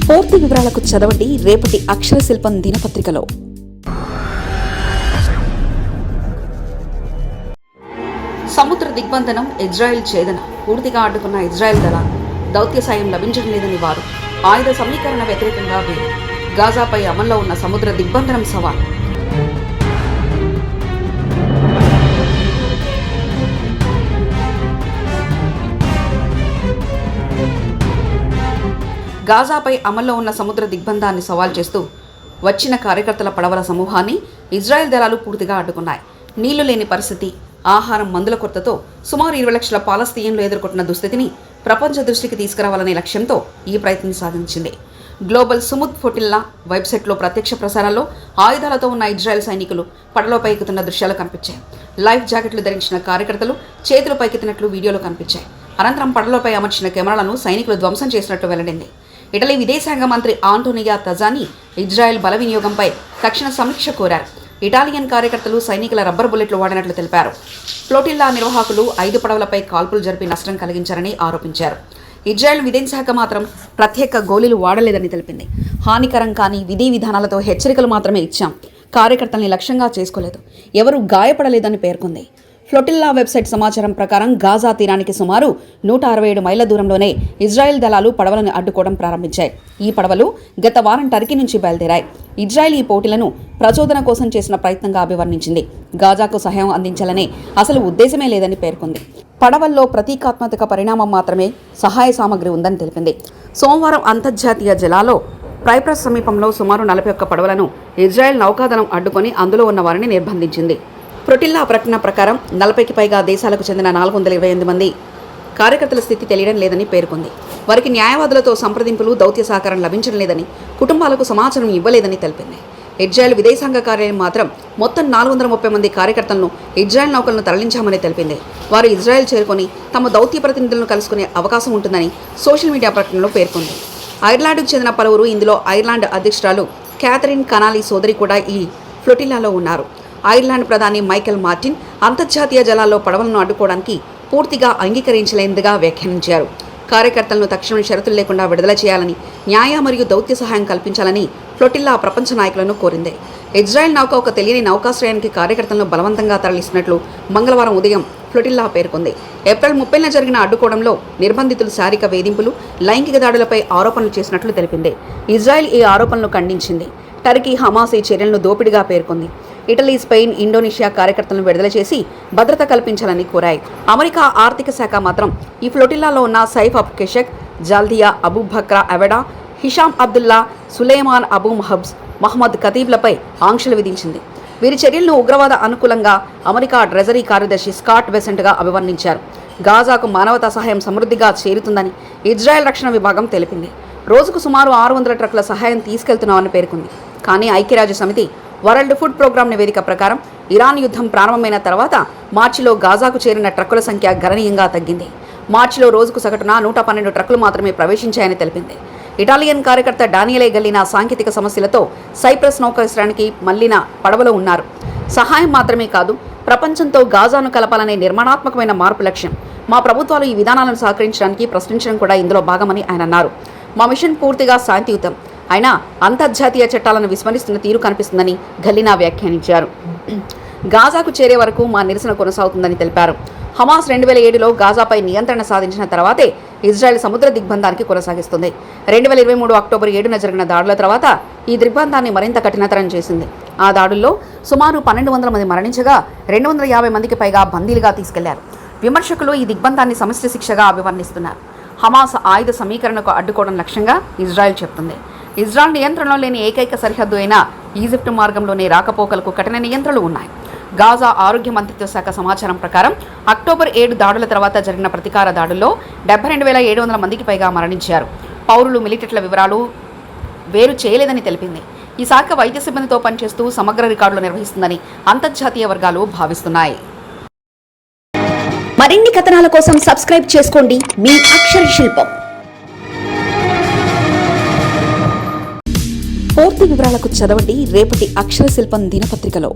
పూర్తి వివరాలకు చదవండి రేపటి అక్షర శిల్పం దినపత్రికలో. సముద్ర దిగ్బంధనం, ఇజ్రాయెల్ ఛేదన. పూర్తిగా అడ్డుకున్న ఇజ్రాయెల్ దళ దౌత్య సాయం లభించడం లేదని వారు. ఆయుధ సమీకరణ వ్యతిరేకంగా వేరు. గాజాపై అమల్లో ఉన్న సముద్ర దిగ్బంధనం సవాల్. గాజాపై అమల్లో ఉన్న సముద్ర దిగ్బంధాన్ని సవాల్ చేస్తూ వచ్చిన కార్యకర్తల పడవల సమూహాన్ని ఇజ్రాయెల్ దళాలు పూర్తిగా అడ్డుకున్నాయి. నీళ్లు లేని పరిస్థితి, ఆహారం, మందుల కొరతతో సుమారు 20 లక్షల పాలస్తీన్లు ఎదుర్కొంటున్న దుస్థితిని ప్రపంచ దృష్టికి తీసుకురావాలనే లక్ష్యంతో ఈ ప్రయత్నం సాధించింది. గ్లోబల్ సుముద్ ఫోటిల్లా వెబ్సైట్లో ప్రత్యక్ష ప్రసారాల్లో ఆయుధాలతో ఉన్న ఇజ్రాయెల్ సైనికులు పడవలపై ఎక్కుతున్న దృశ్యాలు కనిపించాయి. లైఫ్ జాకెట్లు ధరించిన కార్యకర్తలు చేతులు పైకెత్తినట్లు వీడియోలు కనిపించాయి. అనంతరం పడవలపై అమర్చిన కెమెరాలను సైనికులు ధ్వంసం చేసినట్టు వెల్లడింది. ఇటలీ విదేశాంగ మంత్రి ఆంటోనియా తజానీ ఇజ్రాయెల్ బల వినియోగంపై తక్షణ సమీక్ష కోరారు. ఇటాలియన్ కార్యకర్తలు సైనికుల రబ్బర్ బుల్లెట్లు వాడినట్లు తెలిపారు. ఫ్లోటిల్లా నిర్వాహకులు 5 పడవలపై కాల్పులు జరిపి నష్టం కలిగించారని ఆరోపించారు. ఇజ్రాయెల్ విదేశాంగ మాత్రం ప్రత్యేక గోళీలు వాడలేదని తెలిపింది. హానికరం కాని విధి విధానాలతో హెచ్చరికలు మాత్రమే ఇచ్చాం, కార్యకర్తల్ని లక్ష్యంగా చేసుకోలేదు, ఎవరూ గాయపడలేదని పేర్కొంది. ఫ్లోటిల్లా వెబ్సైట్ సమాచారం ప్రకారం గాజా తీరానికి సుమారు 167 మైళ్ల దూరంలోనే ఇజ్రాయెల్ దళాలు పడవలను అడ్డుకోవడం ప్రారంభించాయి. ఈ పడవలు గత వారం టర్కీ నుంచి బయలుదేరాయి. ఇజ్రాయెల్ ఈ పోటీలను ప్రచోదన కోసం చేసిన ప్రయత్నంగా అభివర్ణించింది. గాజాకు సహాయం అందించాలనే అసలు ఉద్దేశమే లేదని పేర్కొంది. పడవల్లో ప్రతీకాత్మక పరిణామం మాత్రమే సహాయ సామగ్రి ఉందని తెలిపింది. సోమవారం అంతర్జాతీయ జలాల్లో సైప్రస్ సమీపంలో సుమారు 41 పడవలను ఇజ్రాయెల్ నౌకాదళం అడ్డుకొని అందులో ఉన్న వారిని నిర్బంధించింది. ఫ్లోటిల్లా ప్రకటన ప్రకారం 40కి పైగా దేశాలకు చెందిన 428 మంది కార్యకర్తల స్థితి తెలియడం లేదని పేర్కొంది. వారికి న్యాయవాదులతో సంప్రదింపులు, దౌత్య సహకారం లభించడం లేదని, కుటుంబాలకు సమాచారం ఇవ్వలేదని తెలిపింది. ఇజ్రాయెల్ విదేశాంగ కార్యాలయం మాత్రం మొత్తం 430 మంది కార్యకర్తలను ఇజ్రాయెల్ నౌకలను తరలించామని తెలిపింది. వారు ఇజ్రాయెల్ చేరుకొని తమ దౌత్య ప్రతినిధులను కలుసుకునే అవకాశం ఉంటుందని సోషల్ మీడియా ప్రకటనలో పేర్కొంది. ఐర్లాండ్కు చెందిన పలువురు, ఇందులో ఐర్లాండ్ అధ్యక్షురాలు క్యాథరిన్ కనాలీ సోదరి కూడా ఈ ఫ్లోటిల్లాలో ఉన్నారు. ఐర్లాండ్ ప్రధాని మైకెల్ మార్టిన్ అంతర్జాతీయ జలాల్లో పడవలను అడ్డుకోవడానికి పూర్తిగా అంగీకరించలేనిదిగా వ్యాఖ్యానించారు. కార్యకర్తలను తక్షణం షరతులు లేకుండా విడుదల చేయాలని, న్యాయ మరియు దౌత్య సహాయం కల్పించాలని ఫ్లోటిల్లా ప్రపంచ నాయకులను కోరింది. ఇజ్రాయెల్ నౌక ఒక తెలియని నౌకాశ్రయానికి కార్యకర్తలను బలవంతంగా తరలిస్తున్నట్లు మంగళవారం ఉదయం ఫ్లోటిల్లా పేర్కొంది. ఏప్రిల్ 30న జరిగిన అడ్డుకోవడంలో నిర్బంధితులు శారీరక వేధింపులు, లైంగిక దాడులపై ఆరోపణలు చేసినట్లు తెలిపింది. ఇజ్రాయెల్ ఈ ఆరోపణలను ఖండించింది. టర్కీ, హమాస్ ఈ చర్యలను దోపిడిగా పేర్కొంది. ఇటలీ, స్పెయిన్, ఇండోనేషియా కార్యకర్తలను విడుదల చేసి భద్రత కల్పించాలని కోరాయి. అమెరికా ఆర్థిక శాఖ మాత్రం ఈ ఫ్లోటిల్లాలో ఉన్న సైఫ్ అబ్ కెషక్, జాల్దియా అబూ బక్రా అవెడా, హిషామ్ అబ్దుల్లా, సులేమాన్ అబూ మహమ్మద్ ఖతీబ్లపై ఆంక్షలు విధించింది. వీరి చర్యలను ఉగ్రవాద అనుకూలంగా అమెరికా ట్రెజరీ కార్యదర్శి స్కాట్ బెసెంట్గా అభివర్ణించారు. గాజాకు మానవతా సహాయం సమృద్ధిగా చేరుతుందని ఇజ్రాయెల్ రక్షణ విభాగం తెలిపింది. రోజుకు సుమారు 600 ట్రక్కుల సహాయం తీసుకెళ్తున్నామని పేర్కొంది. కానీ ఐక్యరాజ్య సమితి వరల్డ్ ఫుడ్ ప్రోగ్రాం నివేదిక ప్రకారం ఇరాన్ యుద్ధం ప్రారంభమైన తర్వాత మార్చిలో గాజాకు చేరిన ట్రక్కుల సంఖ్య గణనీయంగా తగ్గింది. మార్చిలో రోజుకు సగటున 112 ట్రక్కులు మాత్రమే ప్రవేశించాయని తెలిపింది. ఇటాలియన్ కార్యకర్త డానియలే గల్లిన సాంకేతిక సమస్యలతో సైప్రస్ నౌకాశ్రయానికి మళ్లిన పడవలో ఉన్నారు. సహాయం మాత్రమే కాదు, ప్రపంచంతో గాజాను కలపాలనే నిర్మాణాత్మకమైన మార్పు లక్ష్యం. మా ప్రభుత్వాలు ఈ విధానాలను సహకరించడానికి ప్రశ్నించడం కూడా ఇందులో భాగమని ఆయన అన్నారు. మా మిషన్ పూర్తిగా శాంతియుతం, అయినా అంతర్జాతీయ చట్టాలను విస్మరిస్తున్న తీరు కనిపిస్తుందని గల్లినా వ్యాఖ్యానించారు. గాజాకు చేరే వరకు మా నిరసన కొనసాగుతుందని తెలిపారు. హమాస్ 2007లో గాజాపై నియంత్రణ సాధించిన తర్వాతే ఇజ్రాయెల్ సముద్ర దిగ్బంధానికి కొనసాగిస్తుంది. 2023 అక్టోబర్ 7న జరిగిన దాడుల తర్వాత ఈ దిగ్బంధాన్ని మరింత కఠినతరం చేసింది. ఆ దాడుల్లో సుమారు 1200 మంది మరణించగా 250 మందికి పైగా బందీలుగా తీసుకెళ్లారు. విమర్శకులు ఈ దిగ్బంధాన్ని సమిష్టి శిక్షగా అభివర్ణిస్తున్నారు. హమాస్ ఆయుధ సమీకరణకు అడ్డుకోవడం లక్ష్యంగా ఇజ్రాయెల్ చెబుతుంది. ఇజ్రాయెల్ నియంత్రణలో లేని ఏకైక సరిహద్దు అయిన ఈజిప్టు మార్గంలోని రాకపోకలకు కఠిన నియంత్రణలు ఉన్నాయి. గాజా ఆరోగ్య మంత్రిత్వ శాఖ సమాచారం ప్రకారం అక్టోబర్ 7 దాడుల తర్వాత జరిగిన ప్రతీకార దాడుల్లో 72,700 మందికి పైగా మరణించారు. పౌరులు, మిలిటెంట్ల వివరాలు వేరు చేయలేదని తెలిపింది. ఈ శాఖ వైద్య సిబ్బందితో పనిచేస్తూ సమగ్ర రికార్డులు నిర్వహిస్తుందని అంతర్జాతీయ వర్గాలు భావిస్తున్నాయి. మరిన్ని కథనాల కోసం సబ్స్క్రైబ్ చేసుకోండి మీ అక్షర శిల్పం. పూర్తి వివరాలకు చదవండి రేపటి అక్షర శిల్పం దినపత్రికలో.